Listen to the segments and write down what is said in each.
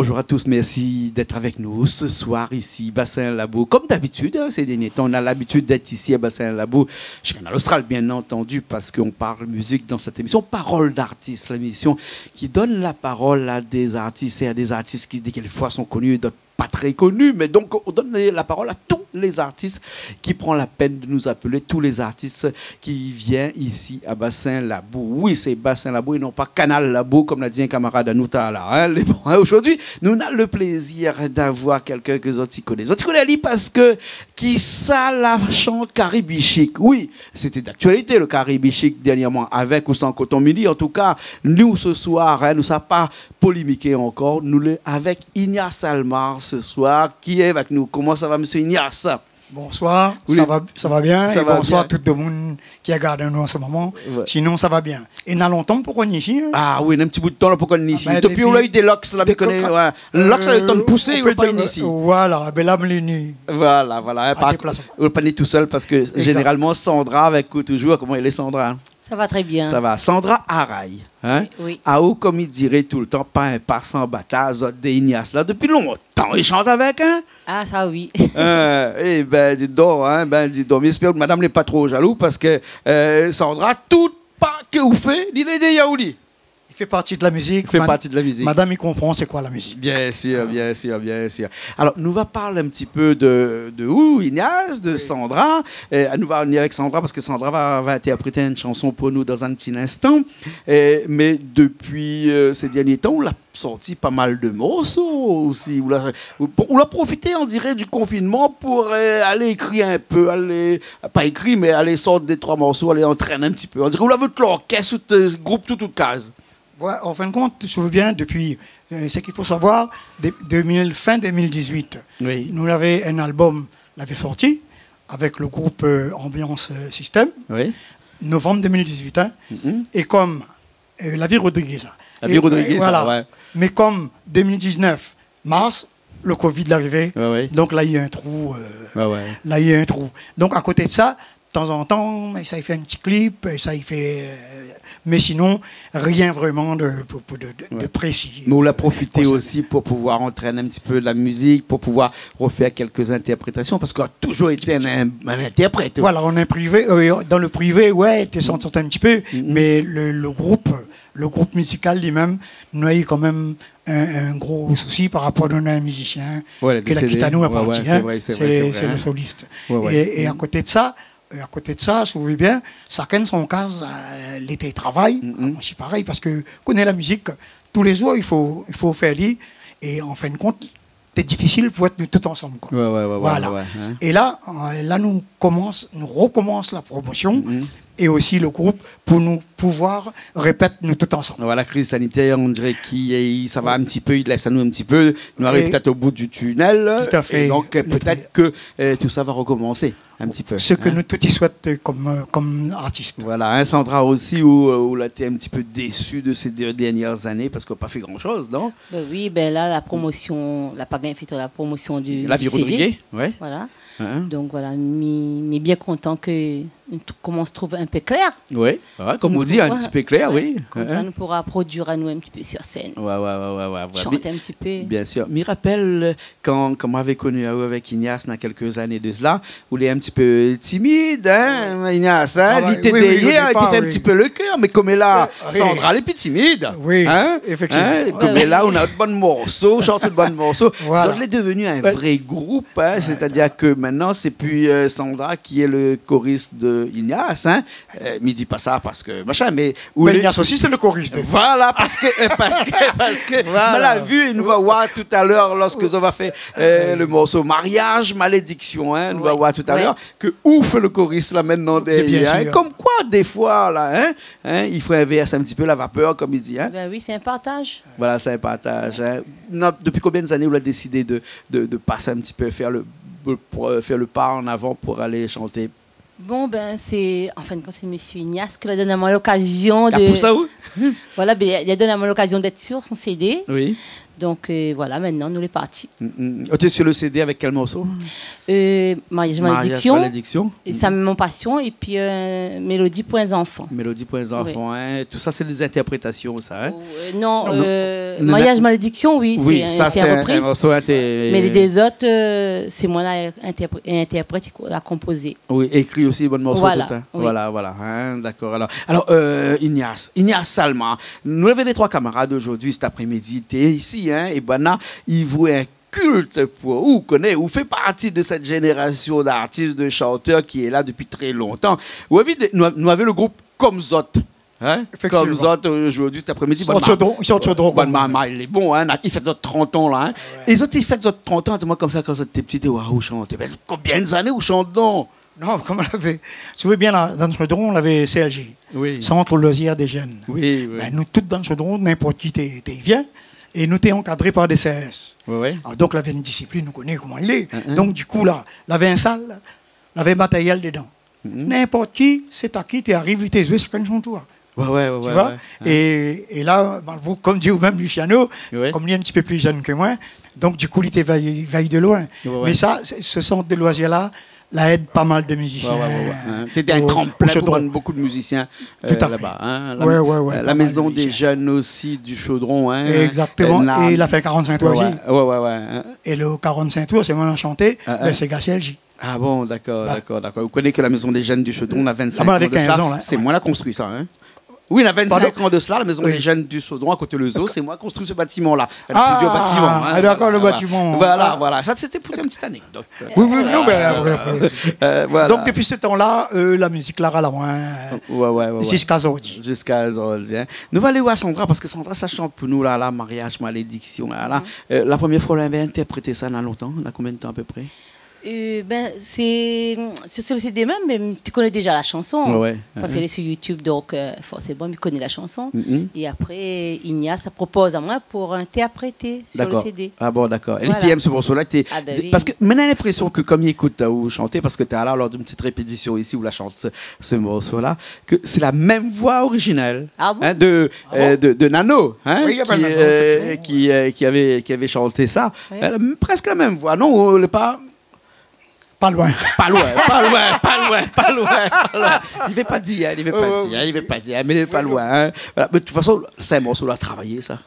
Bonjour à tous, merci d'être avec nous ce soir ici, Bassin Labo. Comme d'habitude, hein, ces derniers temps, on a l'habitude d'être ici à Bassin Labo, chez Canal Austral bien entendu, parce qu'on parle musique dans cette émission. Parole d'artistes, l'émission qui donne la parole à des artistes et à des artistes qui, quelquefois, sont connus et d'autres pas très connus, mais donc on donne la parole à tous les artistes qui prennent la peine de nous appeler, tous les artistes qui viennent ici à Bassin Labo. Oui, c'est Bassin Labo et non pas Canal Labo, comme l'a dit un camarade à nous là. Hein. Aujourd'hui, nous avons le plaisir d'avoir quelqu'un que Zoti connaît. Zoti connaît lui parce que qui ça la chante Caribichic. Oui, c'était d'actualité le Caribichic dernièrement, avec ou sans Coton Mili. En tout cas, nous ce soir, hein, nous ne sommes pas polémiquer encore, nous avec Ignace Almar ce soir, qui est avec nous. Comment ça va, monsieur Ignace? Bonsoir, oui. ça va bien. Ça et va bonsoir bien. à tout le monde qui regarde nous en ce moment. Ouais. Sinon, ça va bien. Et il y a longtemps pour qu'on est ici. Hein? Ah oui, un petit bout de temps là pour qu'on est ici. Ben, depuis on a eu des locks, là, ouais. Locks, ça a eu le temps de pousser, il va pas venir ici. Voilà, ben là, on est venu. Voilà. On va pas venir tout seul parce que généralement, Sandra avec toujours, comment elle est Sandra? Ça va très bien. Ça va. Sandra Araï. Hein? Oui. À où, comme il dirait tout le temps, pas un pas sans bataille, d'Ignace là, depuis longtemps, il chante avec, hein? Ah, ça oui. Eh ben, dis donc, hein, j'espère que madame n'est pas trop jaloux parce que Sandra, tout pas que vous faites, il est des yaouli. Il fait partie de la musique. Il fait partie de la musique. Madame, il comprend c'est quoi la musique. Bien sûr. Alors, nous va parler un petit peu de Ignace, de Sandra. Nous va venir avec Sandra parce que Sandra va interpréter une chanson pour nous dans un petit instant. Mais depuis ces derniers temps, on a sorti pas mal de morceaux aussi. On a profité, on dirait, du confinement pour aller écrire un peu, pas écrire, mais aller sortir des 3 morceaux, aller entraîner un petit peu. On dirait qu'on a vu l'orchestre, groupe, toute case. Ouais, en fin de compte, tu te souviens bien, depuis ce qu'il faut savoir, fin 2018, oui. Nous avions un album, l'avait sorti avec le groupe Ambiance Système, oui. Novembre 2018. Hein, et comme La Vie Rodriguez. Voilà. Ouais. Mais comme 2019, mars, le Covid l'arrivée, donc là il y a un trou. Là il y a un trou. Donc à côté de ça, de temps en temps, ça y fait un petit clip, ça y fait. Mais sinon, rien vraiment de précis. Mais on l'a profité aussi pour pouvoir entraîner un petit peu la musique, pour pouvoir refaire quelques interprétations, parce qu'on a toujours été un interprète. Voilà, on est privé. Dans le privé, ouais, tu s'en sortais un petit peu, mais le groupe musical lui-même, nous a eu quand même un gros souci par rapport à un musicien qui l'a quitté à nous à partir. C'est le soliste. Et à côté de ça, si vous voulez bien, chacun son cas, l'été travail. C'est pareil, parce que connaît la musique, tous les jours, il faut faire lire. Et en fin de compte, c'est difficile pour être tout ensemble. Quoi. Voilà. Hein. Et là, nous recommençons la promotion. Et aussi le groupe pour nous pouvoir répéter nous tout ensemble. Voilà, la crise sanitaire, on dirait ça va un petit peu, il laisse à nous un petit peu, nous arrive peut-être au bout du tunnel. Tout à fait. Et donc peut-être que tout ça va recommencer un petit peu. Ce que nous tous y souhaitons comme artistes. Voilà, hein, Sandra aussi, où là tu es un petit peu déçu de ces 2 dernières années parce qu'on n'a pas fait grand-chose, non? Oui, là la promotion, la Pagain fait la promotion du La Vie Rodriguez, ouais. Voilà. Donc voilà, mais bien content que comment on se trouve un peu clair. Oui, comme on dit, un petit peu clair, oui. Comme ça, nous pourra produire à nous un petit peu sur scène. Chanter un petit peu. Bien sûr. Je me rappelle quand on m'avait connu avec Ignace il y a quelques années de cela, où il est un petit peu timide, hein, Ignace. Il était derrière, il fait un petit peu le cœur, mais comme là, Sandra, elle est plus timide. Oui, hein, effectivement. Comme là, on a de bons morceaux, chante de bons morceaux. Ça, je l'ai devenu un vrai groupe, hein, c'est-à-dire que maintenant, c'est plus Sandra qui est le choriste de Ignace, hein. Me dit pas ça parce que machin, mais Ignace aussi c'est le choriste. Voilà, parce que voilà. On l'a vu, il nous va voir tout à l'heure lorsque on va faire le morceau Mariage, Malédiction, hein, nous va voir tout à l'heure que ouf le choriste là maintenant derrière, hein, comme quoi des fois là, hein, il faut inverser un petit peu la vapeur comme il dit, hein. Ben oui, c'est un partage. Voilà, c'est un partage. Hein. Depuis combien d'années vous avez décidé de passer un petit peu faire le pas en avant pour aller chanter? Bon, c'est... En fin de compte, c'est M. Ignace qui a donné l'occasion de... Pour ça, oui. Voilà, il a donné l'occasion d'être sur son CD. Oui. Donc voilà, maintenant nous les partis. Tu es sur le CD avec quel morceau? Mariage Malédiction. Et ça mon passion. Et puis Mélodie pour les enfants. Mélodie pour les enfants. Oui. Hein. Tout ça, c'est des interprétations, ça. Hein? Non, Mariage Malédiction, oui, c'est une reprise. Mais les deux autres, c'est moi l'interprète qui l'a composé. Oui, écrit aussi bon morceau. Voilà, tout, hein? Oui. Voilà. Hein, d'accord. Alors Ignace Salma, nous avons des trois camarades aujourd'hui, cet après-midi. Tu es ici, hein, et ben là, il vous un culte pour ou connaît ou fait partie de cette génération d'artistes, de chanteurs qui est là depuis très longtemps. Nous avons le groupe Comme Zot. Hein? Comme Zot aujourd'hui, cet après-midi. Il est bon, hein? Il fait 30 ans là. Hein? Ouais. Et Zot, il fait 30 ans, moi comme ça, quand t'es petit, waouh, chante. Combien d'années vous chantez donc? Non, comme on l'avait. Si vous voulez bien, dans le Chaudron, on avait CLJ. Oui. Centre loisirs des jeunes. Oui. Ben, nous, tous dans le Chaudron, n'importe qui vient. Et nous t'es encadrés par des CS. Oui. Alors, donc, il avait une discipline, nous connaissons comment il est. Donc, du coup, là, il avait un salle, il avait un matériel dedans. N'importe qui, c'est à qui tu arrives, il t'es joué chacun son tour. Tu vois? Et là, comme dit même Luciano, comme il est un petit peu plus jeune que moi, donc du coup, il était veille de loin. Mais ça, ce centre de loisirs-là, là aide pas mal de musiciens. C'était un tremplin pour beaucoup de musiciens là-bas. Hein, la maison des jeunes aussi du Chaudron. Hein, exactement. Et il a fait 45 tours aussi. Hein. Et le 45 tours, c'est moi enchanté, c'est Gacielji. Ah bon, d'accord. Vous connaissez que la maison des jeunes du Chaudron, on a 25 ans de cela. C'est moi qui ai construit ça. Hein. Oui, il y a 25 ans de cela, la maison des jeunes du Chaudron, à côté de le zoo, c'est moi qui ai construit ce bâtiment-là. Plusieurs bâtiments. Hein, d'accord, le bâtiment. Voilà. Ça, c'était pour une petite anecdote. Voilà. Donc, depuis ce temps-là, la musique, là, à la moins. Jusqu'à aujourd'hui. Hein. Nous allons aller voir Sandra, parce que Sandra, ça chante pour nous, là, Mariage Malédiction. La première fois, on avait interprété ça dans longtemps. On a combien de temps à peu près? C'est sur le CD même, mais tu connais déjà la chanson. Parce qu'elle est sur YouTube, donc forcément, tu connais la chanson. Et après, Ignace, ça propose à moi pour interpréter sur le CD. Ah bon, d'accord. Elle aime ce morceau-là. Parce que maintenant, j'ai l'impression que comme il écoute ou chanter, parce que tu es là lors d'une petite répétition ici où la chante ce morceau-là, que c'est la même voix originale de Nano, hein, qui avait chanté ça. Elle a presque la même voix. Non, Pas loin. Il ne veut pas dire, mais il n'est pas loin. Hein. Voilà. Mais de toute façon, c'est un morceau à travailler, ça.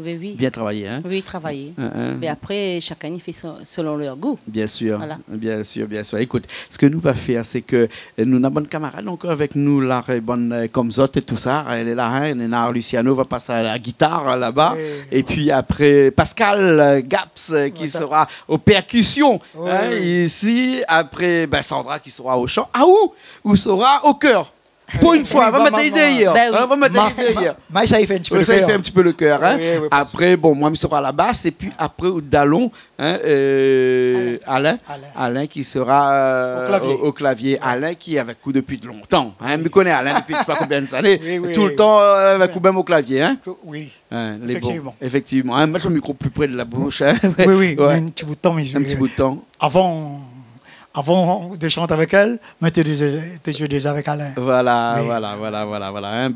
Oui. Bien travaillé. Hein. Oui, travailler. Mais après, chacun il fait selon leur goût. Bien sûr. Bien sûr. Écoute, ce que nous va faire, c'est que nous avons une bonne camarade encore avec nous, là, bonne comme Zot et tout ça. Elle est là, hein. Nénar Luciano va passer à la guitare là-bas. Et puis après, Pascal Gaps qui sera aux percussions ici. Après, Sandra qui sera au chant. Ou sera au chœur. Pour une fois, on va mettre l'idée hier. Mais ça, il fait un petit peu le cœur. Ça, il fait un petit peu le cœur. Hein. Après, moi, je serai à la basse. Et puis après, au Dallon, hein, Alain qui sera au clavier. Alain qui est avec vous depuis longtemps. Hein. Je connais Alain depuis je ne sais pas combien d'années. Tout le temps avec vous même au clavier. Hein. Oui. Effectivement. Hein. Mettre le micro plus près de la bouche. Hein. Oui. Un petit bout de temps. Un petit bout de temps. Avant de chanter avec elle, mettez des yeux déjà avec Alain. Voilà. Hein,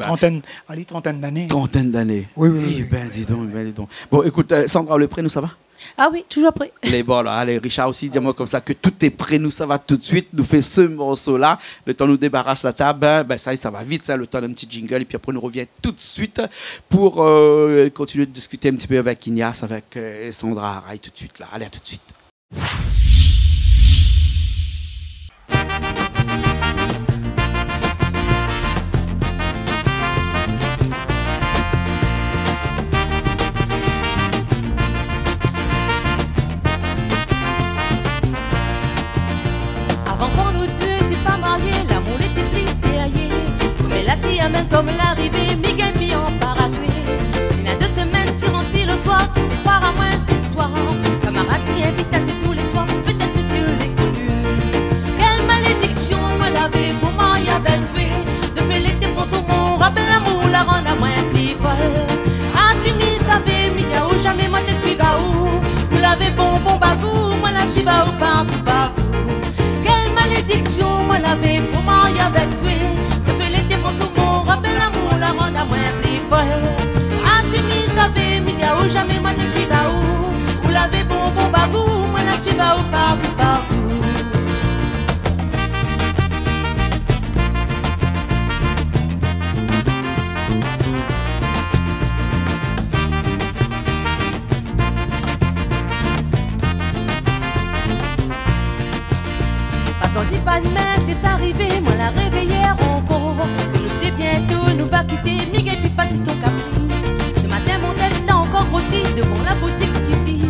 trentaine d'années. Oui. Dis donc. Bon, écoute, Sandra, le prêt, nous, ça va? Ah oui, toujours prêt. Allez, Richard aussi, dis-moi comme ça que tout est prêt, nous, ça va tout de suite. Nous fait ce morceau-là. Le temps nous débarrasse la table. Ça va vite, ça, le temps d'un petit jingle. Et puis après, on revient tout de suite pour continuer de discuter un petit peu avec Ignace, avec Sandra Araï, tout de suite. Là. Allez, à tout de suite. Même comme l'arrivée, Miguel Millon part à tuer. Il y a 2 semaines, tu remplis le soir, tu fais croire à moi cette histoire. Camarade, tu invites à tous les soirs, peut-être monsieur les communes. Quelle malédiction me l'avait pour moi, y avait tué. Depuis l'été, pour son bon, rappelle l'amour, la rend à moins plus folle. Ah, si mi savait, Mika ou jamais, moi t'es suivi à où. Vous l'avez bon bagou, moi la suis à où partout. Quelle malédiction me l'avait pour moi, y avait tué. Rappelle l'amour. dis pas de mer, t'es arrivé, moi la réveillée encore. Et nous t'es bientôt, nous va quitter, Miguel puis pas dit ton caprice. Ce matin mon tête t'a encore grossi devant la boutique tu vis.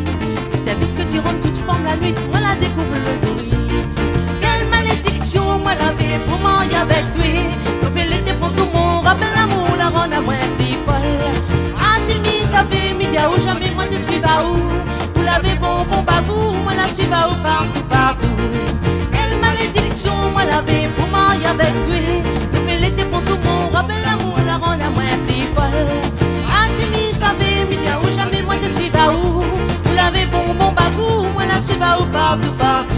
Le service que tu rentres toute forme la nuit, moi la découvre le zorite. Quelle malédiction, moi la vie pour moi y avec toi. Nous fais les dépenses sur mon rappel l'amour, la rend à moins plus folle. Ah j'ai mis ça fait midi ou jamais moi te suis pas où. Vous l'avez bon bagou, moi la suis pas où partout partout. Quelle malédiction, moi la vie pour moi y avec toi. Nous fais les dépenses sur mon rappel l'amour, la rend à moins plus folle. Ah j'ai mis ça fait midi ou jamais moi te suis pas où. Vous l'avez bon bagou, moi la suis pas où partout partout.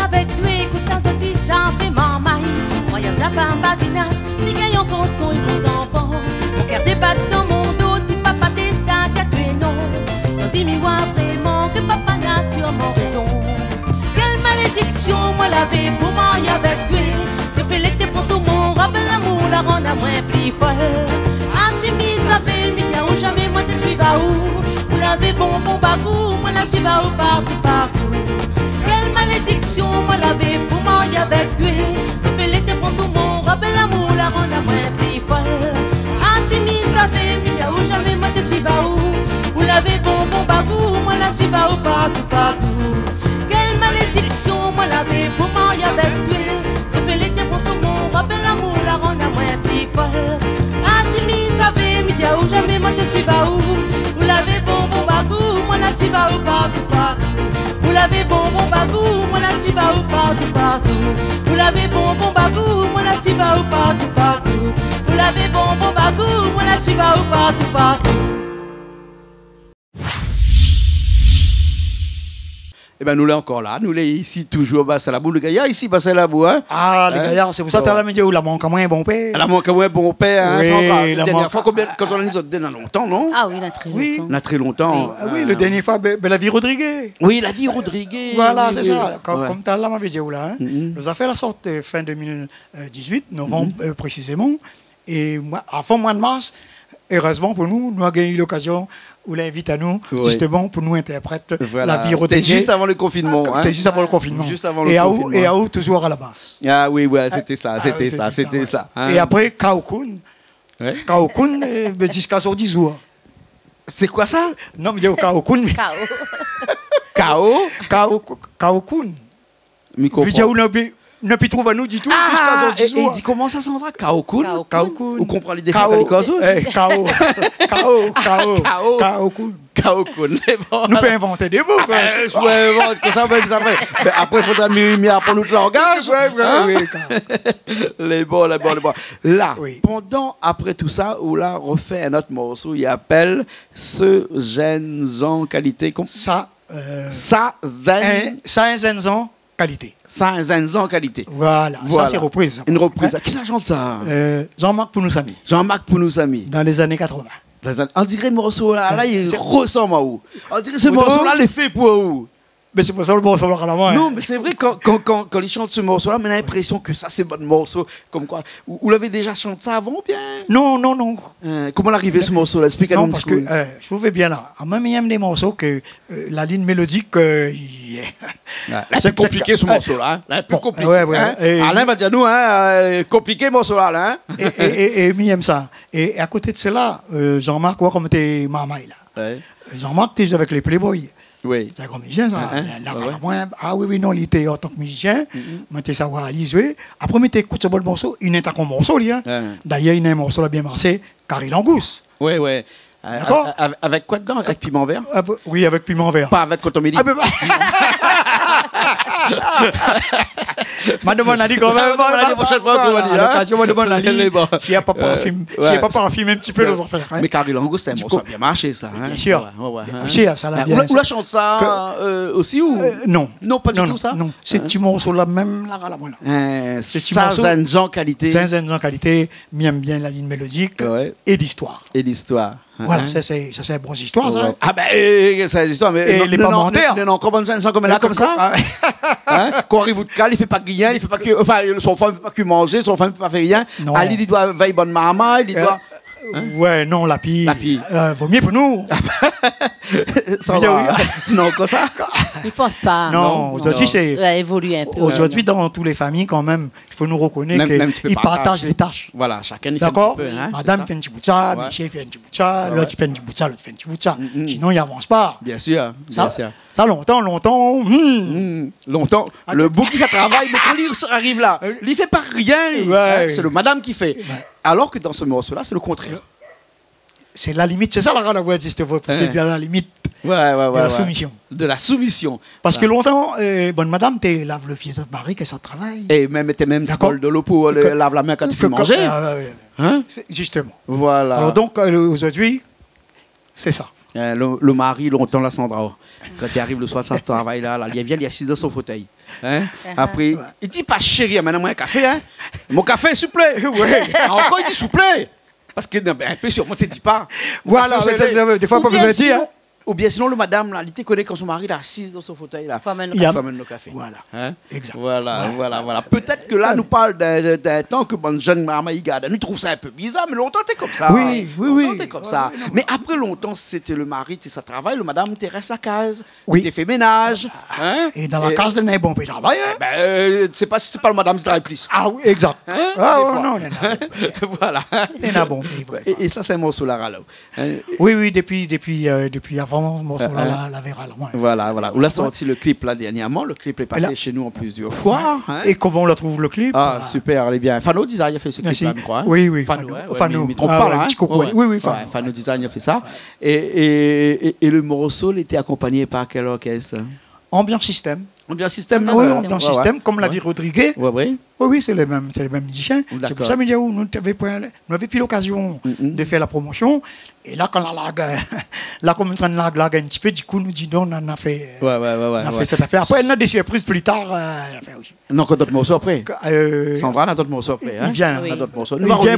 Avec toi, que ça sortit, ça fait mamaille. Voyage la bamba dinat, mi gagnons qu'on sont nos enfants. Mon cœur débat dans mon dos, si papa t'es ça, t'as tué non. Non, dis-moi vraiment que papa n'a sûrement raison. Quelle malédiction, moi la vie pour moi y avec toi. Je fais l'été pour sous mon rappel l'amour, la rend à moins plus folle. Ah, j'ai mis ça fait midi ou jamais moi te suis pas où. Vous l'avez bon bagou, moi la suis pas où partout partout. Malédiction, moi la vie pour moi y avec toi. Je fais l'été pour sous mon rappel l'amour, la rend à moins plus folle. Ah si mi ça fait midi ou jamais moi te suis pas où. Vous l'avez bon bagou, moi la suis pas où partout partout. Quelle malédiction, moi la vie pour moi y avec toi. Je fais l'été pour sous mon rappel l'amour, la rend à moins plus folle. Ah si mi ça fait midi ou jamais moi te suis pas où. Vous l'avez bon bagou, moi la suis pas où partout partout. Vous l'avez bon bagou, moi la suis pas où partout partout. Vous l'avez bon bagou, moi la suis pas où partout partout. Vous l'avez bon bagou, moi la suis pas où partout partout. Eh ben nous l'avons encore là, nous l'avons ici toujours Bassin Labou, le gaillard ici Bassin Labou, hein. Ah les gaillards, c'est pour ça que tu as la média où la manque à moins bon père. La manque à moins bon père, hein, oui, c'est encore la dernière manque... fois combien quand on a dit ça longtemps, non? Ah oui, il a très longtemps. Oui. On a très longtemps. Ah oui, le dernier fois, la vie Rodriguez. Oui, la vie Rodriguez. Voilà, oui, c'est oui. ça. Ouais. Comme tu as la média où là, hein. Nous avons fait la sorte fin 2018, novembre précisément. Et moi, à fond mois de mars, heureusement pour nous, nous avons eu l'occasion où l'invite à nous, justement, pour nous interpréter voilà. la vie Rodriguez. C'était juste avant le confinement. C'était juste avant le confinement. Juste avant le confinement. Et à où toujours à la basse. Ah oui, ouais, c'était ça, c'était ça, c'était ça. Hein. Et après, Kaokun. Ouais. Kaokun, jusqu'à sur 10 jours. C'est quoi ça? Non, mais Kaokun. Kaokun. Ne peut trouver nous du tout jusqu'à sur 10 jours. Et dit comment ça s'en va? Kaokun? Kaokun. Ou comprend les défauts de l'Ikazo? Kaokun. Kaokun. Nous pouvons inventer des mots. Je peux inventer comme ça, même ça fait. Mais après, il faudra mieux apprendre notre langage. Les bons. Là, pendant, après tout ça, on a refait un autre morceau, il appelle Ce Gène en qualité. Ça, Zenzan qualité. Zenzan qualité. Voilà, ça c'est reprise. Une reprise. Qui ça chante ça? Jean-Marc Pounoussami. Jean-Marc Pounoussami. Dans les années 80. On dirait le morceau là, il ressemble à où? On dirait ce morceau là, il est fait pour où? Mais c'est pour ça le morceau là à la main. Non, mais c'est vrai, quand il chante ce morceau-là, on a l'impression que ça, c'est bon morceau. Comme quoi. Vous l'avez déjà chanté ça avant ou bien? Non. Comment l'arrivée ce morceau-là? Explique-nous. Non, parce que je trouvais bien là. En même temps, des morceaux que la ligne mélodique. C'est compliqué ce morceau-là. Un peu compliqué. Ouais. Alain va dire nous, compliqué ce morceau-là. Et mi aime ça. Et à côté de cela, Jean-Marc, comme t'es mamaï là. Jean-Marc, t'es avec les Playboys. Oui. C'est comme musicien, ça. Ah oui, non, il était en tant que musicien. Moi, tu savoir aller jouer. Après, tu écoutes ce bon morceau. Il n'est pas comme morceau, lui. D'ailleurs, il y a un morceau là bien marché, Carré Langousse. Oui. D'accord. Avec quoi dedans? Avec piment vert? Oui, avec piment vert. Pas avec coton-midi. Madame a dit quand même. La prochaine fois qu'on va dire. Madame a dit. S'il n'y a pas parfumé un petit peu les affaires. Mais Carré Langousse, c'est un morceau bien marché, ça. Bien sûr. Ça l'a bien. Ou la chante ça aussi ou? Non. Non, pas du tout ça? Non. C'est petit morceau là, même là, voilà. Ça, Zenzan qualité. Zenzan qualité, m'aime bien la ligne mélodique et l'histoire. Voilà, ça c'est une bonne histoire, ça. Ah ben, c'est une histoire, mais... Et les parlementaires. Non, comment ça, comme là, comme ça. Quand on arrive au cal, il fait pas rien, il fait pas que... Enfin, son femme ne peut pas que manger, son femme ne peut pas faire rien. Ali, il doit veiller bonne maman, il doit... Ouais, non, la pille. Vaut mieux pour nous. Ça va. Non, comme ça. Je ne pense pas. Non, aujourd'hui, c'est. Ça évolue un peu. Aujourd'hui, dans toutes les familles, quand même, il faut nous reconnaître qu'ils partagent les tâches. Voilà, chacun fait un petit peu. D'accord. Madame fait un petit bout de ça, Michel fait un petit bout de ça, l'autre fait un petit bout de ça, l'autre fait un petit bout de ça. Sinon, il n'avance pas. Bien sûr. Ça, longtemps. Longtemps. Le bout qui ça travaille, mais quand il arrive là, il ne fait pas rien. C'est le madame qui fait. Alors que dans ce morceau-là, c'est le contraire. C'est la limite, c'est ça la rade justement, parce que c'est la limite de la soumission. De la soumission. Parce que longtemps, bonne madame, tu laves le fils de mari, que ça travaille. Et même, tu même bol de l'eau pour laver la main quand tu fais manger. Justement. Voilà. Alors donc, aujourd'hui, c'est ça. Le mari, longtemps, la Sandra. Quand il arrive le soir, ça travaille là, il vient, il est assis dans son fauteuil. Après, il dit pas chérie, maintenant, un café. Mon café, s'il vous plaît. Encore, il dit s'il vous plaît. Parce que, un peu sûrement, tu ne dis pas. Voilà, des fois, pas besoin de dire. Ou bien sinon, le madame, là, il te connaît quand son mari est assis dans son fauteuil, là. Il amène le café. Voilà. Exact. Voilà. Peut-être que là, nous parle d'un temps que bon jeune maman, nous trouve ça un peu bizarre, mais longtemps, t'es comme ça. Oui. T'es comme ça. Mais après longtemps, c'était le mari, t'es ça travail, le madame, t'es reste la case. Oui. T'es fait ménage. Et dans la case, il bon peu de travail. C'est pas si c'est pas le madame qui travaille plus. Ah oui, exact. Non. Voilà. Il a bon. Et ça, c'est un morceau là, là. Oui, depuis avant. La verra là. Voilà. On a sorti le clip là dernièrement. Le clip est passé chez nous en plusieurs fois. Et comment on la trouve le clip? Ah, super, elle est bien. Fano Design a fait ce clip là, je crois. Oui. Fano. Mais trompe pas là. Oui. Fano Design a fait ça. Et le morceau, il était accompagné par quel orchestre? Ambiance Système. Ambiance Système. Oui, Ambiance Système, comme l'a dit Rodriguez. Oui, c'est les mêmes musiciens. C'est pour ça que nous avions pris l'occasion de faire la promotion. Et là, quand la comme on lag un petit peu, du coup, nous dit non, on a fait cette affaire. Après, on a des surprises plus tard. Non, d'autres morceaux après. Sandra a d'autres morceaux après. Il vient. Il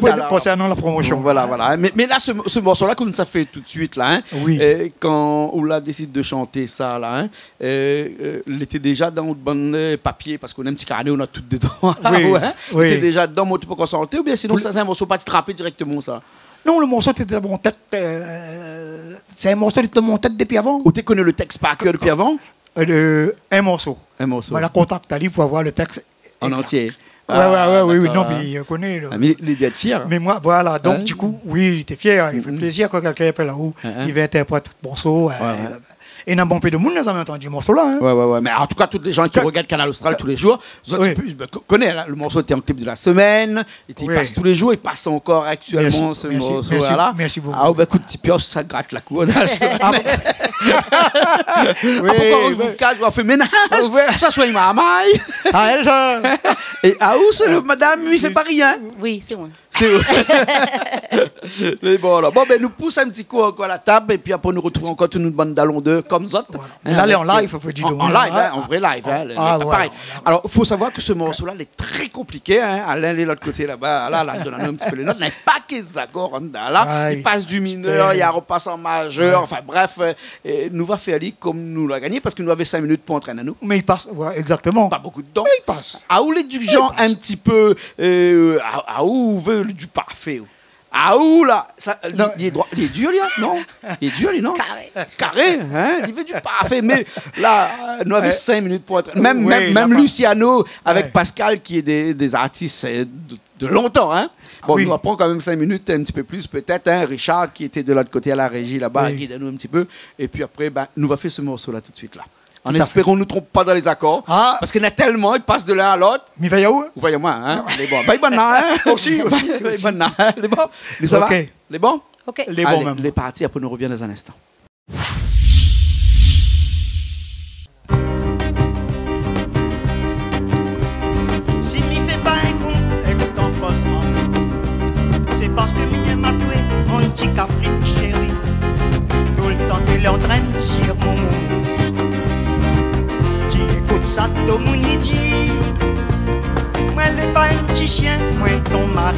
vient concernant la promotion. Voilà. Mais là, ce morceau-là, comme ça fait tout de suite, là, quand on a décidé de chanter ça, là, il était déjà dans le bon papier, parce qu'on a un petit carnet, on a tout dedans. Il était déjà dans mon type pour chanter, ou bien sinon, c'est un morceau pas trappé directement, ça? Non, le morceau était dans mon tête. C'est un morceau de mon tête depuis avant. Ou tu connais le texte par cœur depuis avant? Un morceau. Voilà, contact Ali pour avoir le texte en entier. Oui, non, mais il connaît. Mais il est fier. Mais moi, voilà, donc du coup, oui, il était fier. Il fait plaisir quand quelqu'un appelle là-haut. Il va interpréter le morceau. Et il y a un bon peu de monde, nous avons entendu ce morceau-là. Ouais. Mais en tout cas, tous les gens qui regardent Canal Austral tous les jours, connaissent le morceau était en clip de la semaine. Il passe tous les jours, il passe encore actuellement ce morceau-là. Merci beaucoup. Ah, coup de petit pioche, ça gratte la couronne. Après, quand on vous cache, on fait ménage. Ça soit ma maille. Et à où c'est le madame, il fait pas rien. Oui, c'est moi. Mais bon, nous poussons un petit coup encore à la table et puis après nous retrouvons encore toute une bande d'allons d'eux comme ça. Là, elle est en live, il faut dire. En live, en vrai live. Pareil. Alors, il faut savoir que ce morceau-là, il est très compliqué. À l'un et de l'autre côté là-bas, là, donne un petit peu les notes. Il n'y a pas qu'ils accords là. Il passe du mineur, il y a repasse en majeur. Enfin bref, nous va faire comme nous l'a gagné parce que nous avons 5 minutes pour entraîner nous. Mais il passe, exactement. Pas beaucoup de temps. Mais il passe. À où les du genre un petit peu, à où veut du parfait. Ah où là, il est dur là, non? Il est dur là, non? Carré, hein? Il veut du parfait, mais là, nous avons 5 minutes pour être. Même Luciano avec Pascal qui est des artistes de longtemps, hein? Bon, nous apprend quand même 5 minutes, un petit peu plus peut-être, hein? Richard qui était de l'autre côté à la régie là-bas, guide-nous un petit peu, et puis après, nous va faire ce morceau là tout de suite là. En espérant qu'on ne nous trompe pas dans les accords. Parce qu'il y en a tellement, ils passent de l'un à l'autre. Mais va y où? Voyez-moi, hein? Les bons. Bye, bonne hein? Aussi. Bonne les bons. Ça va? Les bons? Ok. Les bons même. Les parties, après nous revient dans un instant. Si m'y fait pas un con, écoute en cosmo. C'est parce que m'y m'a tué mon petit café chéri. Tout le temps qu'il entraîne sur mon monde. Écoute ça, tout le monde dit. Moi, n'est pas un petit chien, moi, ton mari.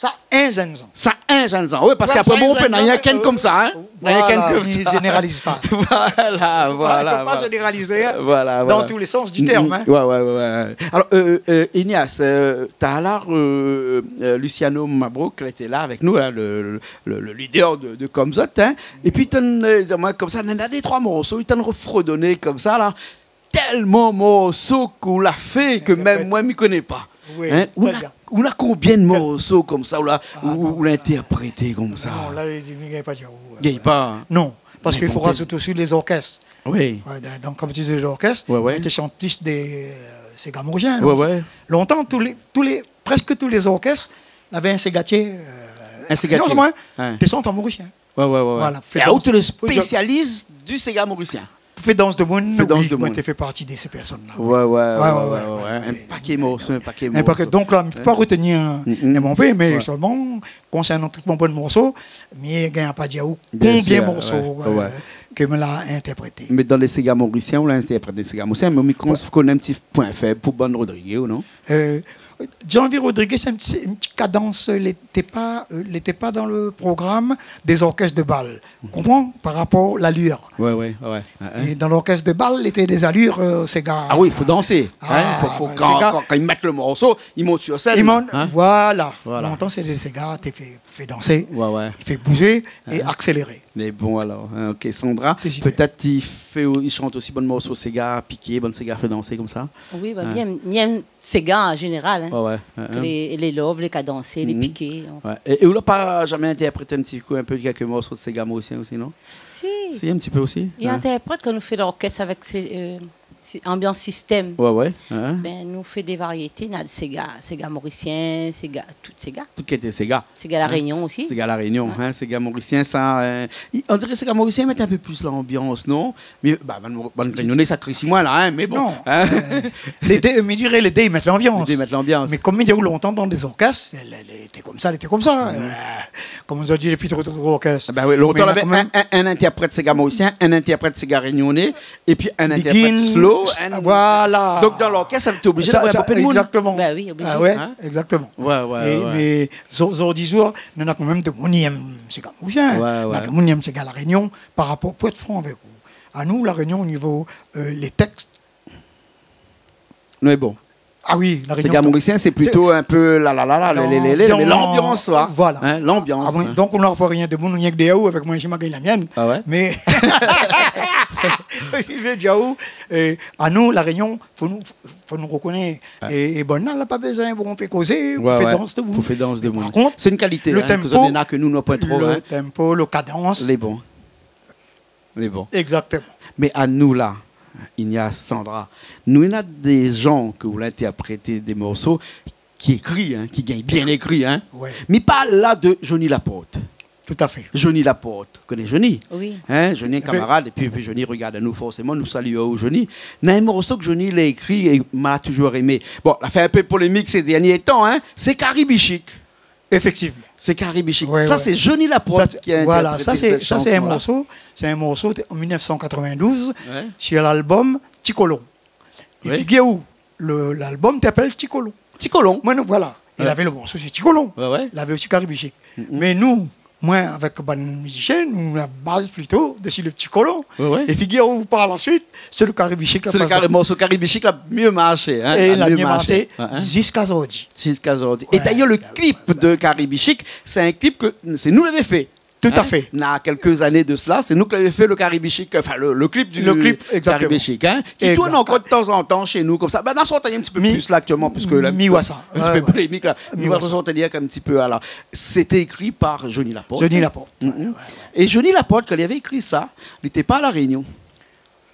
Ça, un jeune ans. Ça, un jeune ans. Oui, parce qu'après, bon, on n'a rien qu'un comme ça. Hein? Voilà, ne généralise pas. Voilà, voilà. On ne peut pas généraliser voilà, dans tous les sens du terme. Hein. Ouais. Alors, Ignace, tu as là Luciano Mabrouk, qui était là avec nous, là, le leader de Comzot. Hein? Et puis, comme ça, on a des 3 morceaux, il t'a refredonné comme ça, là. Tellement morceaux qu'on l'a fait que même moi, je ne m'y connais pas. Oui, hein? On a combien de morceaux comme ça, ou l'interpréter comme ça? Non, là, il n'y a pas de Il n'y a pas. Non, parce qu'il faut rajouter aussi les orchestres. Oui. Donc, comme tu disais, les orchestres, on était chantistes des Ségamoriens. Longtemps, presque tous les orchestres avaient un ségatier. Un ségatier. Non, des chanteurs mauriciens. Voilà. Et où tu es le spécialiste du Séga mauricien? Fait danse de monde, oui, tu fais partie de ces personnes-là. Ouais. Un paquet de morceaux, Donc là, on ne peut pas retenir mon pays, mais seulement, concernant tout mon bon morceau, mais il n'y a pas de combien de morceaux que me l'a interprété. Mais dans les Séga mauriciens, on l'a interprété les Séga mauriciens, mais on connaît un petit point faible pour Bon Rodriguez, ou non? Jean-Louis Rodriguez, c'est une petite cadence, il n'était pas dans le programme des orchestres de bal. Comprends? Par rapport à l'allure. Ouais. Et dans l'orchestre de bal, il était des allures, ces gars. Ah oui, il faut danser. Quand ils mettent le morceau, ils montent sur scène. Voilà. Longtemps, c'est ces gars, tu fais danser, il fait bouger et accélérer. Mais bon, alors, ok, Sandra, peut-être il chante aussi bon morceau, ces gars piqué, bon ces gars fait danser comme ça. Oui, bien, ces gars en général. Les loves, les cadencés, les piqués. Et vous n'avez pas jamais interprété un petit coup, un peu quelques morceaux de ces gammes aussi, non? Si, un petit peu aussi. Il interprète quand nous fait l'orchestre avec ambiance système. Ben, nous fait des variétés, on a ces gars mauriciens, toutes ces gars. Toutes qui étaient ces gars. Ces gars la Réunion aussi. Ces gars la Réunion, ces gars mauriciens, ça. On dirait que ces gars mauriciens mettent un peu plus l'ambiance, non? Mais Bon Réunionnais, ça crie 6 mois là, mais bon. Non. L'été, ils mettent l'ambiance. Mais comme il y a eu longtemps dans des orchestres, elle était comme ça. Comme on a dit depuis trop orchestres. Longtemps, on avait un interprète ces gars mauriciens, un interprète ces gars réunionnais, et puis un interprète slow. Voilà. Donc dans l'orchestre, tu es obligé d'avoir un peu de monde. Exactement. Ben oui, obligé. Exactement. Mais sur 10 jours, on a quand même de monième, c'est comme vous, on a de monième, c'est à la Réunion, par rapport, pour être franc avec vous. À nous, la Réunion, au niveau les textes. Mais bon. Ah oui, la Réunion. Ces gars mauriciens, c'est plutôt un peu mais l'ambiance, voilà. L'ambiance. Donc on n'a pas rien de bon, on n'y a que des yaourts avec moi, je m'agaye la mienne. Ah ouais? Mais. À nous, la Réunion, faut nous reconnaître. Et bon, on n'a pas besoin, on peut causer, on fait danse de vous. On fait danse de vous. Par contre, c'est une qualité, le tempo, que nous n'avons pas trop. Le tempo, le cadence. Les bons. Exactement. Mais à nous, là, Ignace, Sandra, nous, il y a des gens que vous l'interprétez des morceaux qui écrivent, qui gagnent bien écrit, mais pas là de Johnny Laporte. Tout à fait. Johnny Laporte, vous connaissez Johnny? Oui. Johnny est un camarade, et puis Johnny regarde à nous forcément, nous saluons Johnny. Il y a un morceau que Johnny l'a écrit et m'a toujours aimé. Bon, il a fait un peu polémique ces derniers temps, c'est Caribichic. Effectivement. C'est Caribichic. C'est Johnny Laporte qui a interprété cette chanson. C'est un morceau en 1992 sur l'album Ticolon. Et figurez-vous, l'album t'appelle Ticolon. Voilà. Il avait le morceau sur Ticolon. Il avait aussi Caribichic. Mais nous, moi, avec un musicien, nous, la base plutôt de le petit colon. Et figurez-vous, par la suite, c'est le Caribichic. C'est le morceau Caribichic qui a mieux marché. Et il a mieux marché jusqu'à aujourd'hui. Et d'ailleurs, le clip de Caribichic, c'est un clip que c'est nous l'avons fait. Tout à fait. Il y a quelques années de cela, c'est nous qui avons fait le Caribichic, enfin le clip du Caribichic, qui tourne encore de temps en temps chez nous, comme ça. Ben, on s'en un petit peu plus là actuellement, puisque là, un petit peu polémique là. On va s'en tenir un petit peu. Alors, c'était écrit par Johnny Laporte. Et Johnny Laporte, quand il avait écrit ça, il n'était pas à La Réunion.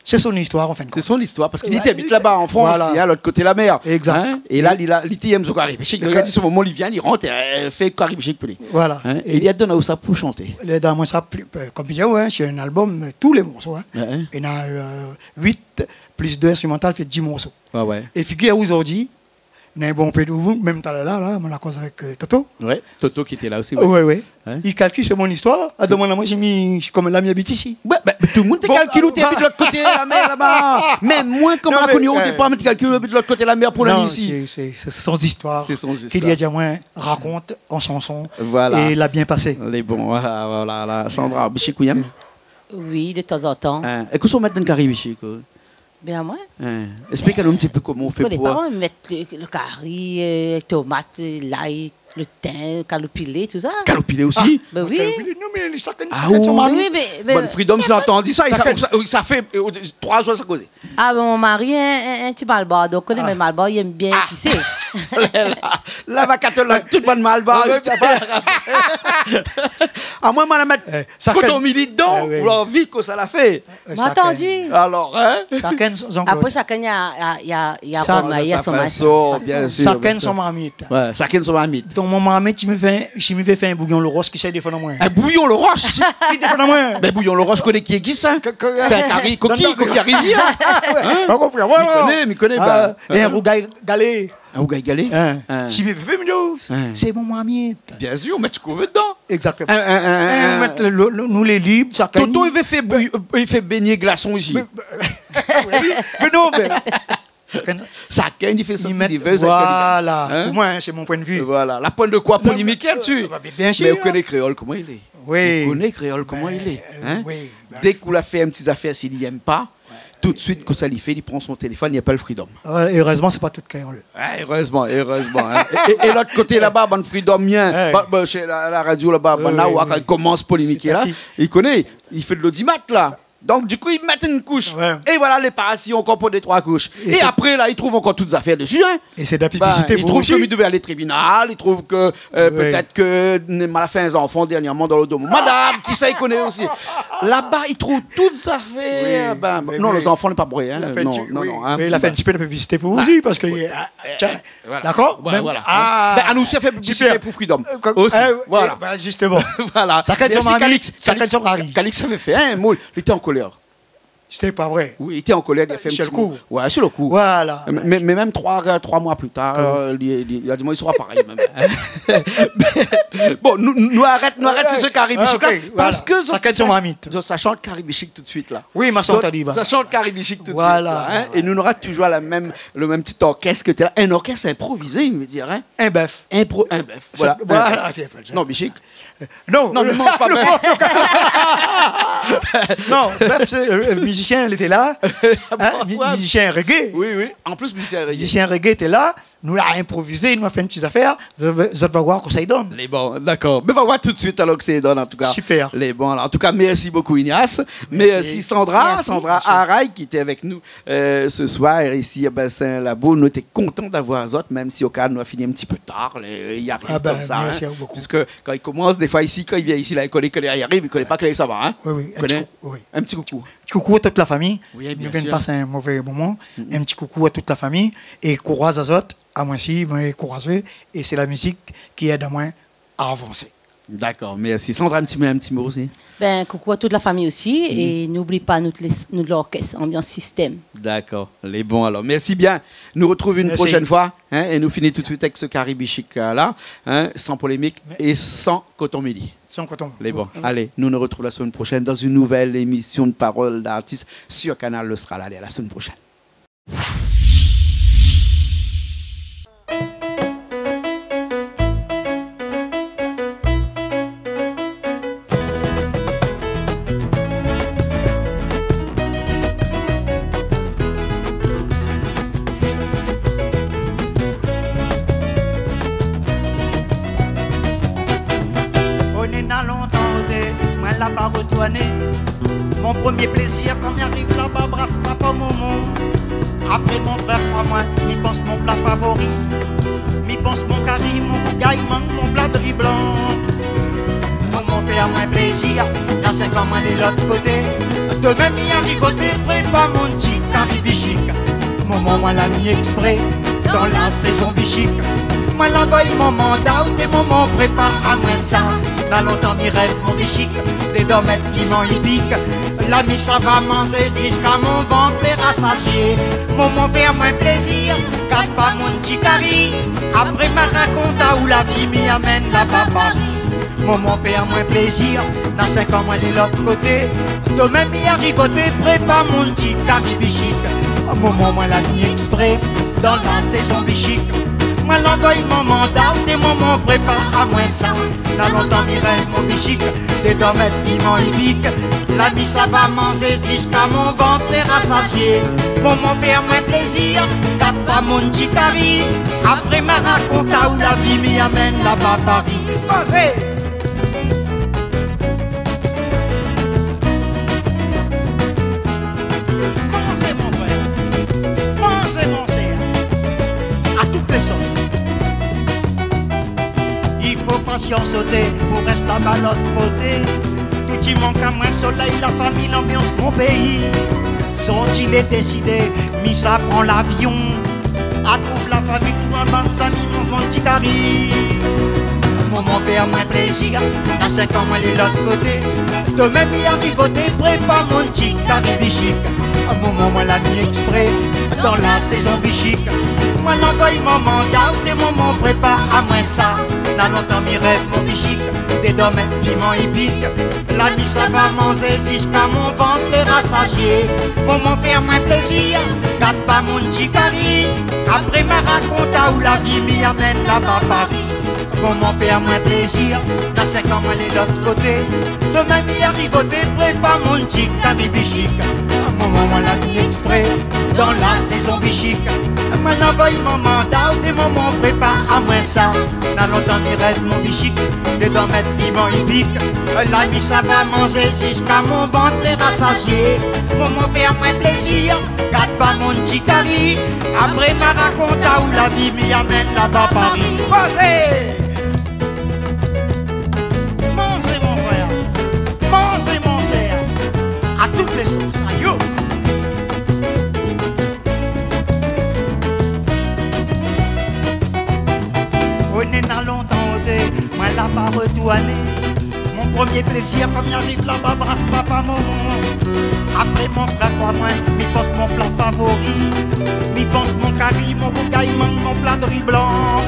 C'est son histoire, en fin de compte. C'est son histoire, parce qu'il habite là-bas en France, il est à l'autre côté de la mer. Exact. Et là, il aime ce Caribichic. Il regarde ce moment, il vient, il rentre, et fait Caribichic. Voilà. Et il y a donné ça pour chanter. Il y a moi ça, comme je disais, c'est un album, tous les morceaux. Il y en a 8 plus 2 instrumentales, fait 10 morceaux. Et figurez-vous aujourd'hui, un bon peu de vous, même là, on a cause avec Toto. Ouais, Toto qui était là aussi. Oui. Hein? Il calcule, c'est mon histoire. À demander, moi, j'ai mis comme l'ami habite ici. Tout le monde te calcule où tu habites de l'autre côté de la mer là-bas. Même moi, comme on a connu, on ne peut pas me calculer de l'autre côté de la mer pour l'ami ici. C'est son histoire. C'est son histoire. Qu'il y a déjà moins raconte en chanson. Voilà. Et il a bien passé. Les bons, voilà. Sandra, Bichikouyam. Oui, de temps en temps. Et qu'est-ce qu'on met dans le carré, Bichiko? Bien, moi. Explique-nous un petit peu comment on fait pour... Les parents mettent le curry, tomates, l'ail, le thym, calopilé, tout ça. Calopilé aussi? Ben oui. Non, mais chacun son mari. Bonne Freedom, j'ai entendu ça. Ça fait 3 jours ça cause. Ah, ben mon mari est un petit malbar. Donc, on est malbar, il aime bien épicé. Là, va catalogue, tout le monde malbar. À moins, on va mettre coton mili dedans, ou l'envie que ça l'a fait. M'a entendu. Alors, hein? Après, chacun, il y a son façon, bien sûr. Chacun son marmite. Ouais, chacun son marmite. Donc, mon marmite, je me fais faire un bouillon le roche qui sait défendre moi. Un bouillon le roche? Qui défend moi? Mais bouillon le roche, connais qui est qui ça? C'est un carré coquille rivière. Pas compris. Il connaît. Et un rougail galé. Un rougail galé? Je me fais c'est mon marmite. Bien sûr, mais tu couves dedans. Exactement. Nous les libres, chacun. Toto, il fait baigner glaçon ici. Mais non, mais. Chacun, il fait ça. Voilà. Pour moi, c'est mon point de vue. Voilà. La pointe de quoi polémique dessus? Bien sûr. Mais vous connaissez créole, comment il est? Oui. Vous connaissez créole, comment il est? Oui. Dès qu'on a fait un petit affaire, s'il n'aime pas, tout de suite, que ça lui fait, il prend son téléphone, il n'y a pas le Freedom. Heureusement, c'est pas tout créole. Heureusement. Et l'autre côté là-bas, bon Freedom, chez la radio là-bas, quand il commence à polémiquer là, il connaît, il fait de l'audimat là. Donc, du coup, ils mettent une couche. Ouais. Et voilà, les parasites encore pour des 3 couches. Et après, là, ils trouvent encore toutes les affaires dessus. Hein. Et c'est de la publicité. Ils trouvent qu'il devait aller au tribunal. Ils trouvent que peut-être que Neymar a fait un enfant dernièrement dans le domo. Madame, qui ça, il connaît aussi. Là-bas, ils trouvent toutes les affaires. Non, les enfants ne sont pas bruits. Hein. Non. Mais il a fait un petit peu de publicité pour vous aussi. Parce que. D'accord. Voilà. À nous aussi, il a fait publicité pour Freedom. Aussi. Voilà. Justement. Voilà. Chacun son mari. Calix avait fait un moule. Il était en colère. C'était pas vrai. Oui, il était en colère, il a fait un petit coup. Ouais, sur le coup. Voilà. Mais même 3 mois plus tard, il a dit, moi, il sera pareil même. Bon, nous arrête, c'est ce Caribichic là. Parce que ça chante Caribichic tout de suite là. Oui, ma chante Aliba. Ça chante Caribichic tout de suite. Voilà. Et nous aura toujours le même petit orchestre que tu as. Un orchestre improvisé, il me dire. Un bœuf. Un bœuf. Voilà. Non, Bichic. Non, ne mange pas bœuf. Non, bœuf, c'est musicien, il était là. Musicien reggae. Oui. En plus, musicien reggae était là. Nous l'a improvisé, il m'a fait une petite affaire. Vous allez voir que ça y donne. Les bons, d'accord. Mais on va voir tout de suite alors que ça y donne en tout cas. Super. Les bons. Alors, en tout cas, merci beaucoup Ignace. Merci Sandra Araï qui était avec nous ce soir ici à Bassin-Labo. Nous étions contents d'avoir Zot, même si au cas nous a fini un petit peu tard. Il y a rien comme ça. Merci beaucoup. Parce que quand il commence, des fois ici, quand il vient ici, là, il connaît que il arrive, il ne connaît pas que ça va. Hein? Oui. Un petit coucou. Coucou à toute la famille. Oui, bien sûr. Nous venons de passer un mauvais moment. Un petit coucou à toute la famille. Et courage à Zot. À moi aussi, moi courageux, et c'est la musique qui aide à moi à avancer. D'accord, merci. Sandra, un petit mot aussi. Coucou à toute la famille aussi, et n'oublie pas nous de l'orchestre, ambiance système. D'accord, les bons alors. Merci bien. Nous retrouvons une prochaine fois, et nous finissons tout de suite avec ce Caribichic là, sans polémique et sans coton midi. Sans coton. Les bons. Allez, nous nous retrouvons la semaine prochaine dans une nouvelle émission de Paroles d'artistes sur Canal Austral. Allez, à la semaine prochaine. Mon premier plaisir quand m'arrive là-bas, brasse papa maman. Après mon frère, pas moi, m'y pense mon plat favori. M'y pense mon curry, mon gaillement, mon plat de riz blanc. Maman fait à moi plaisir, là c'est comme aller de l'autre côté. De même m'y a rigoté, prépare mon petit Caribichic. Maman moi l'a mis exprès, dans la saison bichique. Moi là-bas il m'en mandat, ou des moments prépare à moi ça. Dans longtemps m'y rêve mon bichic, des domaines qui m'en y piquent. L'ami ça va manger jusqu'à mon ventre les rassasier. Maman faire moins plaisir, garde pas mon petit cari. Après ma raconte où la vie m'y amène là-bas Paris. Maman faire moins plaisir, dans 5 ans moi de l'autre côté. Demain m'y arrivoter, prépare mon petit cari bichique. Maman moi la nuit exprès, dans la saison bichique. Moi l'envoie mon mandat, des moments prépare à moins ça. Dans longtemps m'y rêve mon bichique, des domaines piment épique. L'ami ça va manger jusqu'à mon ventre les rassasier. Maman faire moins plaisir, garde pas mon petit cari. Après ma raconte où la vie m'y amène là-bas Paris. Mangez! Mangez mon frère, mangez mon frère, à toutes les sauces. Il faut patience sauter pour rester là-bas à l'autre côté. Tout y manque à moins soleil, la famille, l'ambiance, mon pays. Sorti il est décidé, mis ça prend l'avion. À trouve la famille, tout un bande d'amis, mon petit cari. Maman perd moins plaisir, dans 5 ans moi de l'autre côté. Demain m'y arrive voter, prépare mon petit cari bichique. À moment moi la nuit exprès, dans la saison bichique. Moi l'envoie mon mandat, des moments prépare à moins ça. Dans longtemps m'y rêve mon bichique, des domaines piment épique. L'ami ça va manger jusqu'à mon ventre les rassasier. Maman faire moins plaisir, garde pas mon petit cari. Après ma raconte où la vie m'y amène là-bas Paris. Maman faire moins plaisir, dans 5 ans moi de l'autre côté. Demain m'y arrive voter, prépare mon petit cari bichique. Maman moi la nuit exprès, dans la saison bichique. Moi l'envoie mon mandat, des moments prépare à moins ça. Dans longtemps m'y rêve mon bichique, des domaines piment épique. L'ami ça va manger jusqu'à mon ventre les rassasier. Maman faire moins plaisir, garde pas mon petit cari. Après ma raconte où la vie m'y amène là-bas Paris. Mangez! Mangez mon frère, mangez mon frère, à toutes les sauces, aïe! On est dans longtemps moi là pas retourné. Mon premier plaisir quand j'arrive là-bas, brasse papa maman. Après mon frère crois-moi, m'y pense mon plat favori. M'y pense mon curry, mon boucaillement, mon plat de riz blanc.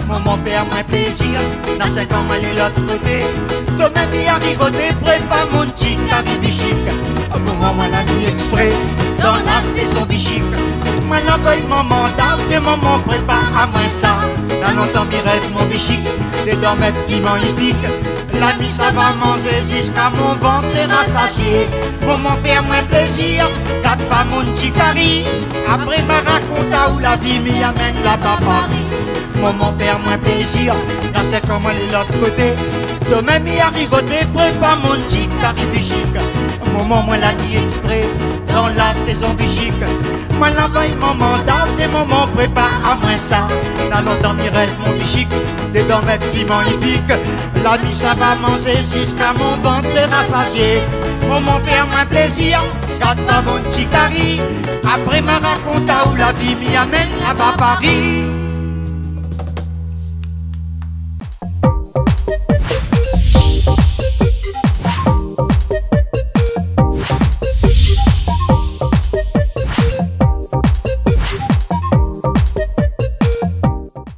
Maman faire moins plaisir, dans 5 ans moi de l'autre côté. Demain m'y arrive voter, prépare mon petit curry bichique. Maman moi la nuit exprès, dans la saison bichique. Moi l'envoie mon mandat, des moments prépare à moins ça. Dans longtemps m'y rêve mon bichique, des domaines piment épique. L'ami ça va manger jusqu'à mon ventre les rassasier. Maman faire moins plaisir, garde pas mon petit cari. Après ma raconte où la vie m'y amène là-bas Paris. Maman faire moins plaisir, dans 5 ans moi de l'autre côté. Demain m'y arrive voter, prépare mon petit cari bichique. Maman moi la dit exprès, dans la saison bichique. Moi l'envoie mon mandat, des moments prépare à moins ça. Dans longtemps m'y rêve mon bichique, des domaines piment épique. L'ami ça va manger jusqu'à mon ventre les rassasier. Maman faire moins plaisir, garde pas mon petit cari. Après ma raconte où la vie m'y amène là-bas Paris.